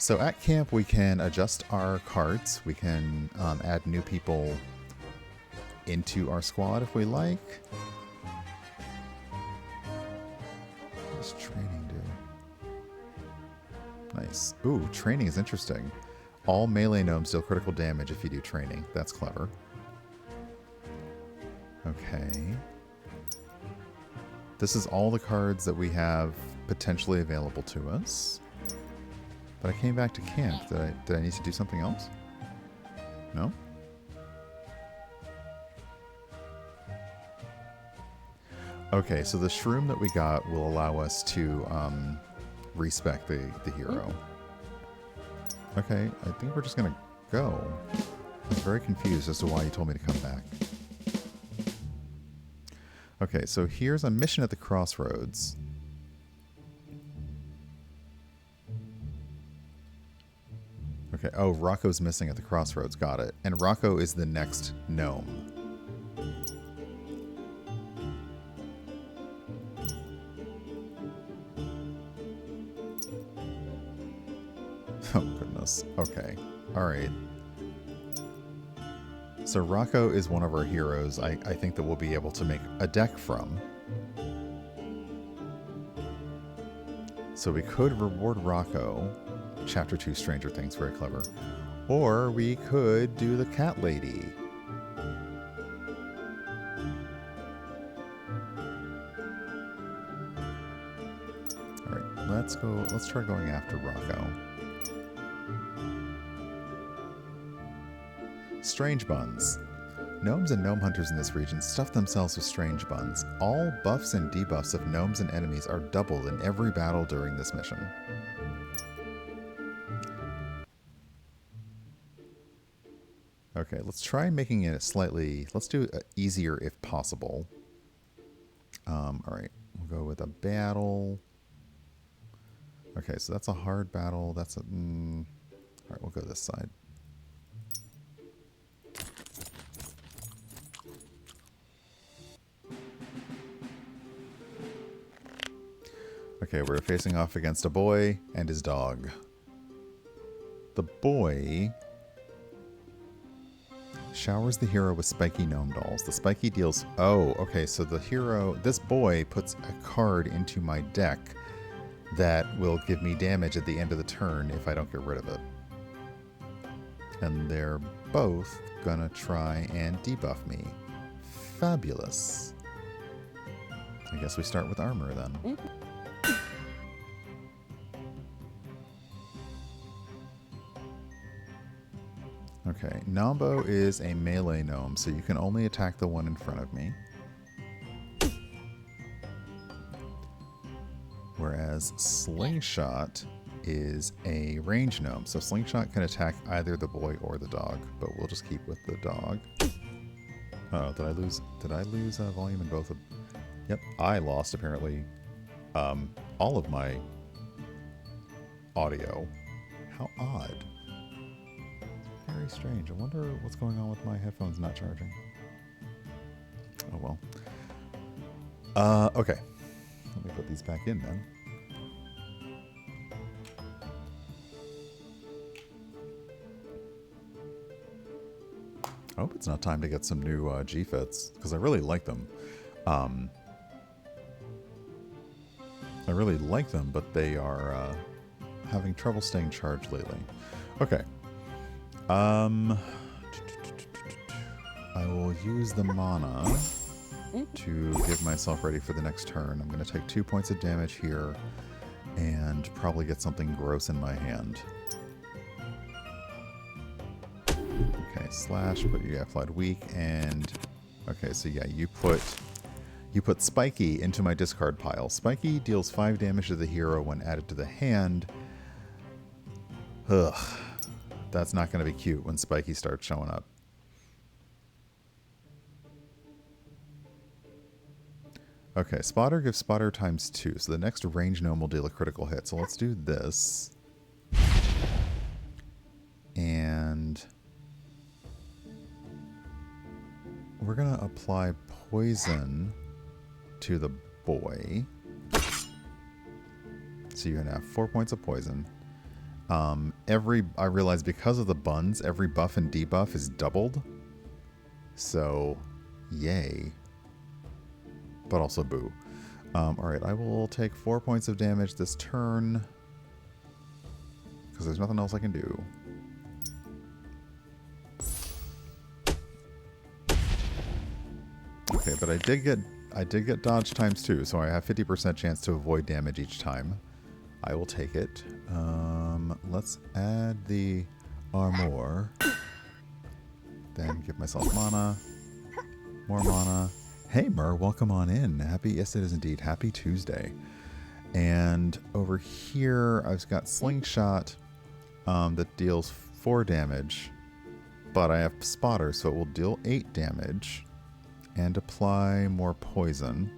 S1: So at camp we can adjust our cards. We can add new people into our squad if we like. What does training do? Nice. Ooh, training is interesting. All melee gnomes deal critical damage if you do training. That's clever. Okay. This is all the cards that we have potentially available to us. But I came back to camp. Did I need to do something else? No? Okay, so the shroom that we got will allow us to respec the hero. Okay, I think we're just going to go. I'm very confused as to why you told me to come back. Okay, so here's a mission at the crossroads. Okay, oh, Rocco's missing at the crossroads. Got it. And Rocco is the next gnome. Oh, goodness. Okay. Alright. So Rocco is one of our heroes I think that we'll be able to make a deck from. So we could reward Rocco. Chapter 2 Stranger Things, very clever. Or we could do the cat lady. Alright, let's try going after Rocco. Strange buns. Gnomes and gnome hunters in this region stuff themselves with strange buns. All buffs and debuffs of gnomes and enemies are doubled in every battle during this mission. Okay, let's try making it slightly... Let's do it easier if possible. Alright, we'll go with a battle. Okay, so that's a hard battle. That's a... Alright, we'll go this side. Okay, we're facing off against a boy and his dog. The boy showers the hero with spiky gnome dolls. The spiky deals... Oh, okay, so the hero... This boy puts a card into my deck that will give me damage at the end of the turn if I don't get rid of it. And they're both gonna try and debuff me. Fabulous. I guess we start with armor then. Okay, Nambo is a melee gnome, so you can only attack the one in front of me. Whereas Slingshot is a range gnome, so Slingshot can attack either the boy or the dog, but we'll just keep with the dog. Uh-oh, did I lose volume in both of... Yep, I lost, apparently, all of my audio. How odd. Very strange. I wonder what's going on with my headphones not charging. Oh well. Okay. Let me put these back in then. I hope it's not time to get some new G-Fits, because I really like them. I really like them, but they are having trouble staying charged lately. Okay. I will use the mana to get myself ready for the next turn. I'm going to take 2 points of damage here and probably get something gross in my hand. Okay, slash, but you applied weak, and okay, so yeah, you put Spiky into my discard pile. Spiky deals 5 damage to the hero when added to the hand. Ugh. That's not going to be cute when Spiky starts showing up. Okay, Spotter gives Spotter ×2, so the next range gnome will deal a critical hit. So let's do this. And we're going to apply poison to the boy. So you're going to have 4 points of poison. I realize because of the buns, every buff and debuff is doubled. So, yay. But also boo. Alright, I will take 4 points of damage this turn. Because there's nothing else I can do. Okay, but I did get dodge times 2, so I have 50% chance to avoid damage each time. I will take it. Let's add the armor. Then give myself mana. More mana. Hey Mer, welcome on in. Yes it is indeed. Happy Tuesday. And over here I've got Slingshot that deals 4 damage. But I have Spotter, so it will deal 8 damage. And apply more poison.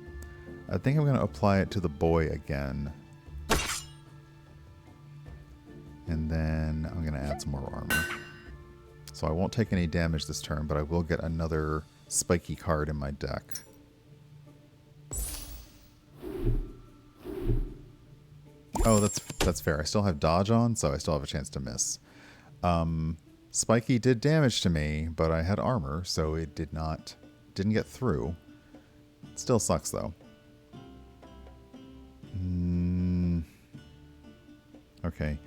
S1: I think I'm going to apply it to the boy again. And then I'm going to add some more armor. So I won't take any damage this turn, but I will get another spiky card in my deck. Oh, that's fair. I still have dodge on, so I still have a chance to miss. Spiky did damage to me, but I had armor, so it didn't get through. It still sucks though. Okay.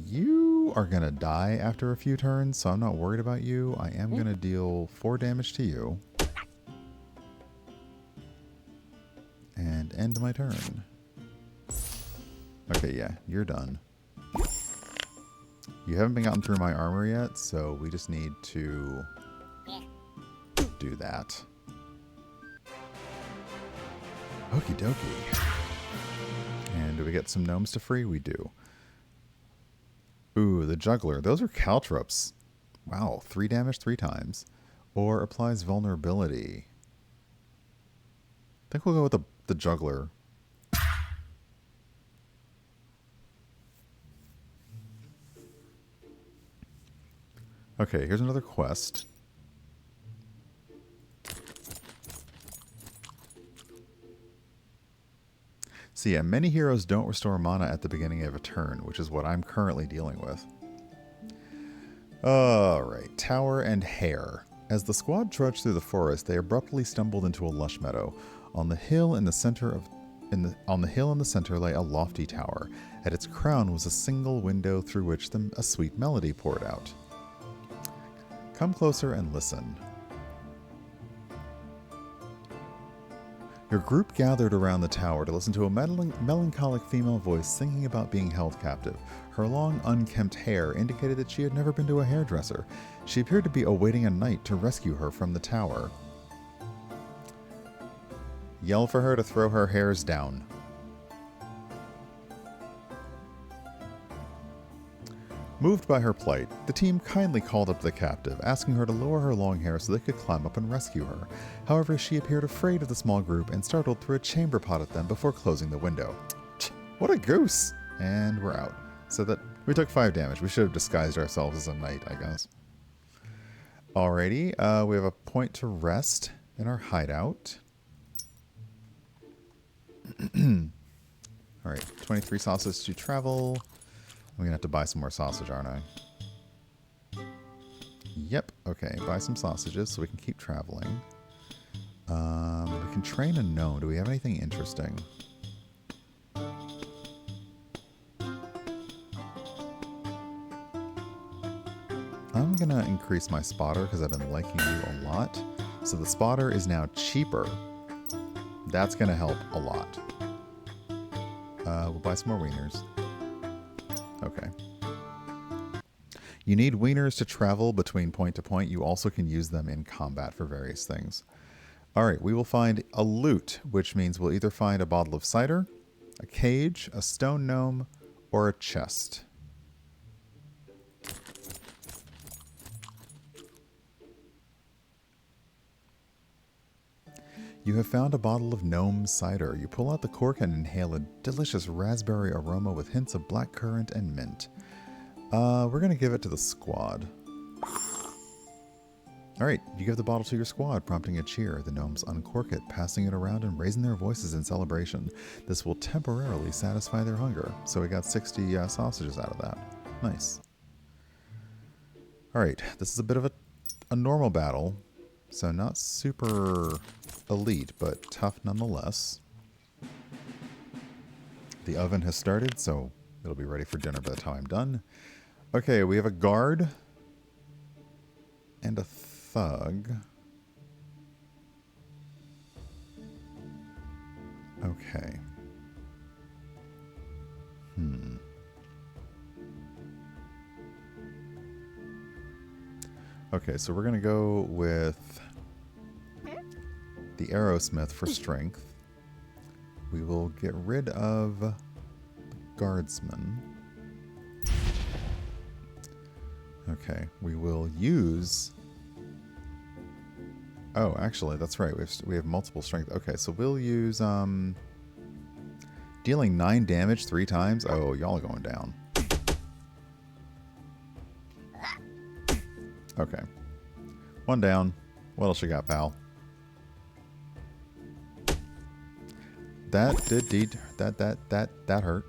S1: You are going to die after a few turns, so I'm not worried about you. I am going to deal 4 damage to you. And end my turn. Okay, yeah, you're done. You haven't been gotten through my armor yet, so we just need to do that. Okie dokie. And do we get some gnomes to free? We do. Ooh, the juggler. Those are caltrops. Wow, 3 damage 3 times. Or applies vulnerability. I think we'll go with the juggler. Okay, here's another quest. So yeah, many heroes don't restore mana at the beginning of a turn, which is what I'm currently dealing with. Alright, Tower and Hare. As the squad trudged through the forest, they abruptly stumbled into a lush meadow. On the hill in the center lay a lofty tower. At its crown was a single window through which a sweet melody poured out. Come closer and listen. Your group gathered around the tower to listen to a melancholic female voice singing about being held captive. Her long, unkempt hair indicated that she had never been to a hairdresser. She appeared to be awaiting a knight to rescue her from the tower. Yell for her to throw her hairs down. Moved by her plight, the team kindly called up the captive, asking her to lower her long hair so they could climb up and rescue her. However, she appeared afraid of the small group and startled through a chamber pot at them before closing the window. What a goose! And we're out. So that we took 5 damage. We should have disguised ourselves as a knight, I guess. Alrighty, we have a point to rest in our hideout. Alright, 23 sausages to travel. I'm going to have to buy some more sausage, aren't I? Yep. Okay, buy some sausages so we can keep traveling. We can train a gnome. Do we have anything interesting? I'm going to increase my spotter because I've been liking you a lot. So the spotter is now cheaper. That's going to help a lot. We'll buy some more wieners. Okay. You need wieners to travel between point to point. You also can use them in combat for various things. Alright, we will find a loot, which means we'll either find a bottle of cider, a cage, a stone gnome, or a chest. You have found a bottle of gnome cider. You pull out the cork and inhale a delicious raspberry aroma with hints of blackcurrant and mint. We're going to give it to the squad. Alright, you give the bottle to your squad, prompting a cheer. The gnomes uncork it, passing it around and raising their voices in celebration. This will temporarily satisfy their hunger. So we got 60 sausages out of that. Nice. Alright, this is a bit of a normal battle. So not super elite, but tough nonetheless. The oven has started, so it'll be ready for dinner by the time I'm done. Okay, we have a guard and a thug. Okay. Okay, so we're going to go with the arrowsmith for strength. We will get rid of the guardsman. Okay, we will use... Oh, actually, that's right. We have multiple strength. Okay, so we'll use dealing 9 damage 3 times. Oh, y'all are going down. Okay. 1 down. What else you got, pal? That hurt.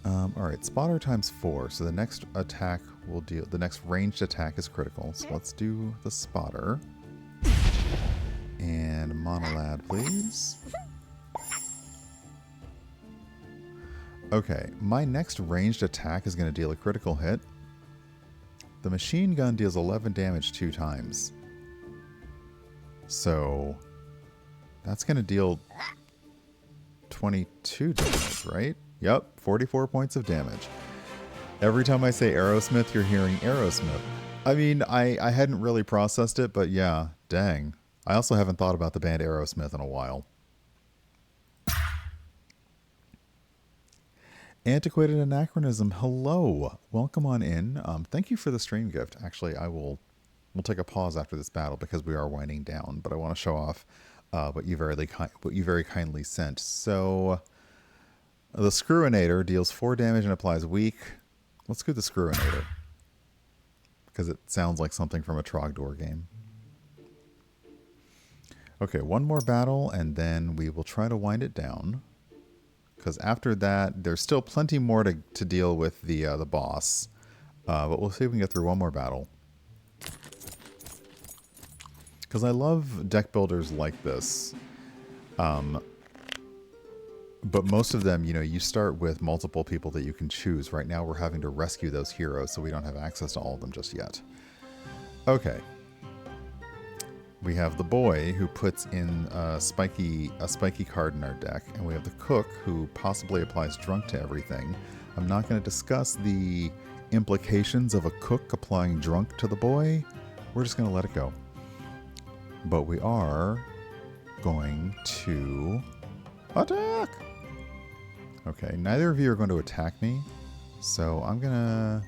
S1: Alright, spotter times 4. So the next attack will deal... The next ranged attack is critical. So let's do the spotter. And monolad, please. Okay, my next ranged attack is going to deal a critical hit. The machine gun deals 11 damage 2 times. So that's going to deal 22 damage, right? Yep, 44 points of damage. Every time I say Arrowsmith, you're hearing Arrowsmith. I mean, I hadn't really processed it, but yeah, dang. I also haven't thought about the band Aerosmith in a while. Antiquated Anachronism, hello. Welcome on in. Thank you for the stream gift. Actually, we'll take a pause after this battle because we are winding down, but I want to show off what you very kindly sent. So, the Screwinator deals 4 damage and applies weak. Let's go the Screwinator because it sounds like something from a Trogdor game. Okay, one more battle, and then we will try to wind it down. Because after that, there's still plenty more to deal with the boss. But we'll see if we can get through one more battle. Because I love deck builders like this. But most of them, you know, you start with multiple people that you can choose. Right now, we're having to rescue those heroes, so we don't have access to all of them just yet. Okay. We have the boy who puts in a spiky card in our deck, and we have the cook who possibly applies drunk to everything. I'm not going to discuss the implications of a cook applying drunk to the boy. We're just going to let it go. But we are going to attack! Okay, neither of you are going to attack me, so I'm going to...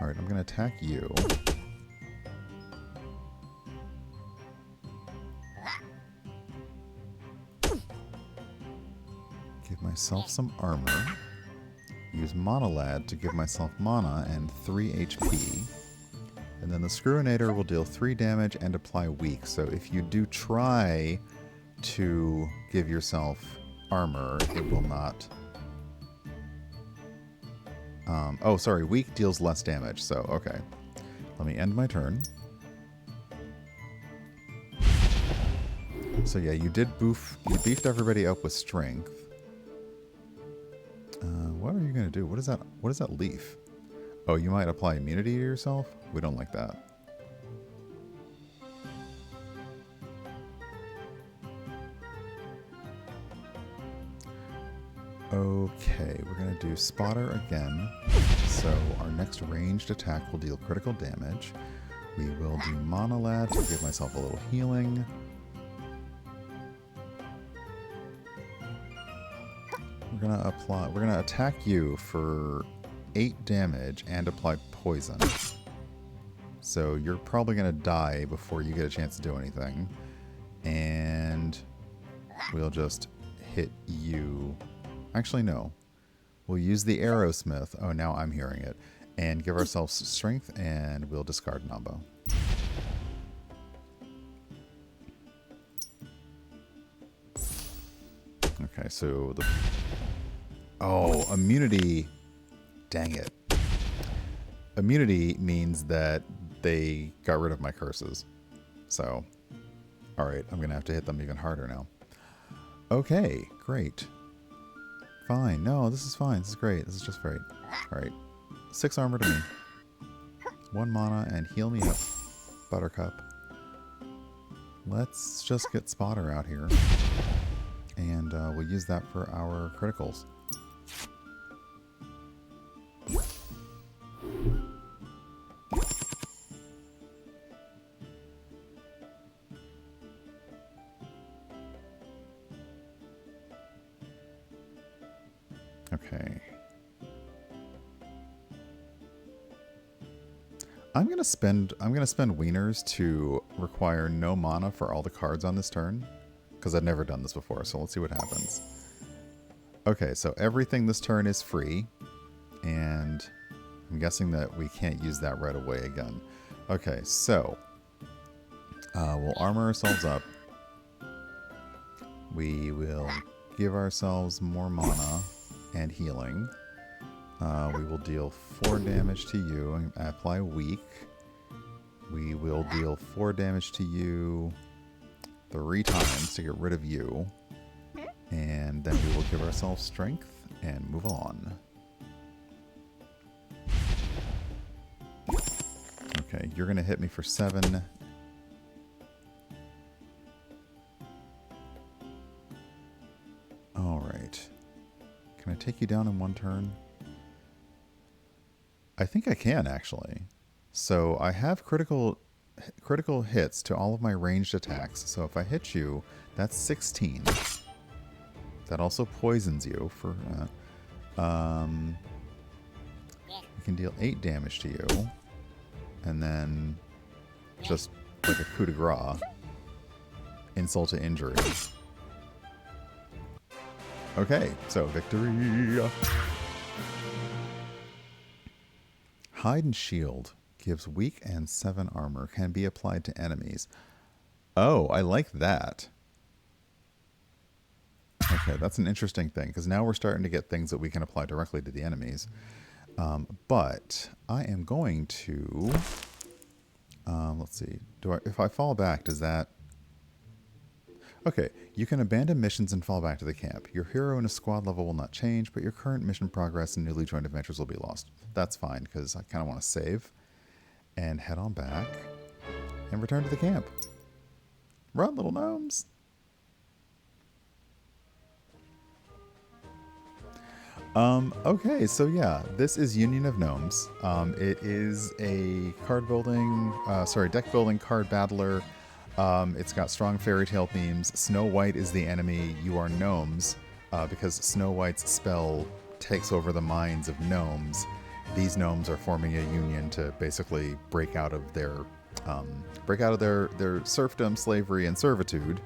S1: Alright, I'm going to attack you. Give myself some armor. Use Monolad to give myself mana and 3 HP. And then the Screwinator will deal 3 damage and apply weak. So if you do try to give yourself armor, it will not... oh, sorry, weak deals less damage, so okay. Let me end my turn. So yeah, you beefed everybody up with strength. What are you gonna do? What is that leaf? Oh, you might apply immunity to yourself? We don't like that. Okay, we're going to do Spotter again. So our next ranged attack will deal critical damage. We will do Monolad to give myself a little healing. We're going to attack you for 8 damage and apply poison. So you're probably going to die before you get a chance to do anything. And we'll just hit you... Actually, no. We'll use the Arrowsmith. Oh, now I'm hearing it. And give ourselves strength, and we'll discard Nambo. Okay, so the... Oh, immunity. Dang it. Immunity means that they got rid of my curses. So, alright, I'm going to have to hit them even harder now. Okay, great. Fine. No, this is fine. This is great. This is just great. Alright. 6 armor to me. 1 mana and heal me up, Buttercup. Let's just get Spotter out here. And we'll use that for our criticals. Okay. I'm gonna spend wieners to require no mana for all the cards on this turn, because I've never done this before, so let's see what happens. Okay, so everything this turn is free, and I'm guessing that we can't use that right away again. Okay, so we'll armor ourselves up. We will give ourselves more mana and healing. We will deal 4 damage to you and apply weak. We will deal 4 damage to you 3 times to get rid of you. And then we will give ourselves strength and move on. Okay, you're going to hit me for 7. Alright. Can I take you down in 1 turn? I think I can, actually. So I have critical hits to all of my ranged attacks. So if I hit you, that's 16. That also poisons you for... we can deal 8 damage to you. And then just like a coup de grace. Insult to injury. Okay, so victory! Hide and Shield gives weak and 7 armor. Can be applied to enemies. Oh, I like that. Okay, that's an interesting thing, because now we're starting to get things that we can apply directly to the enemies. But I am going to... let's see. If I fall back, does that... Okay, you can abandon missions and fall back to the camp. Your hero and a squad level will not change, but your current mission progress and newly joined adventures will be lost. That's fine, because I kind of want to save. And head on back. And return to the camp. Run, little gnomes! Okay, so yeah, this is Union of Gnomes. It is a deck building card battler. It's got strong fairy tale themes. Snow White is the enemy. You are gnomes, because Snow White's spell takes over the minds of gnomes. These gnomes are forming a union to basically break out of their serfdom, slavery, and servitude.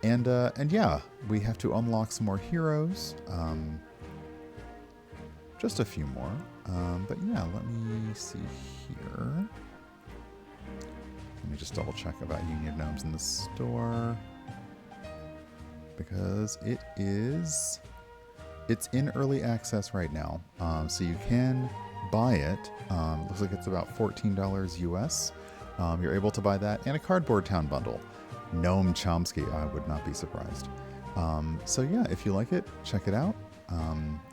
S1: And yeah, we have to unlock some more heroes. Just a few more. But yeah, let me see here. Let me just double check about Union of Gnomes in the store. Because it's in early access right now. So you can buy it. Looks like it's about $14 US. You're able to buy that and a Cardboard Town bundle. Gnome Chomsky, I would not be surprised. So yeah, if you like it, check it out.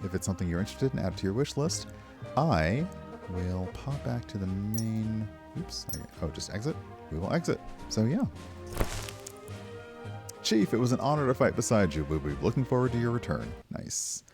S1: If it's something you're interested in, add it to your wish list. I will pop back to the main... Oops. Just exit. We will exit. So yeah. Chief, it was an honor to fight beside you, Boo Boo. Looking forward to your return. Nice.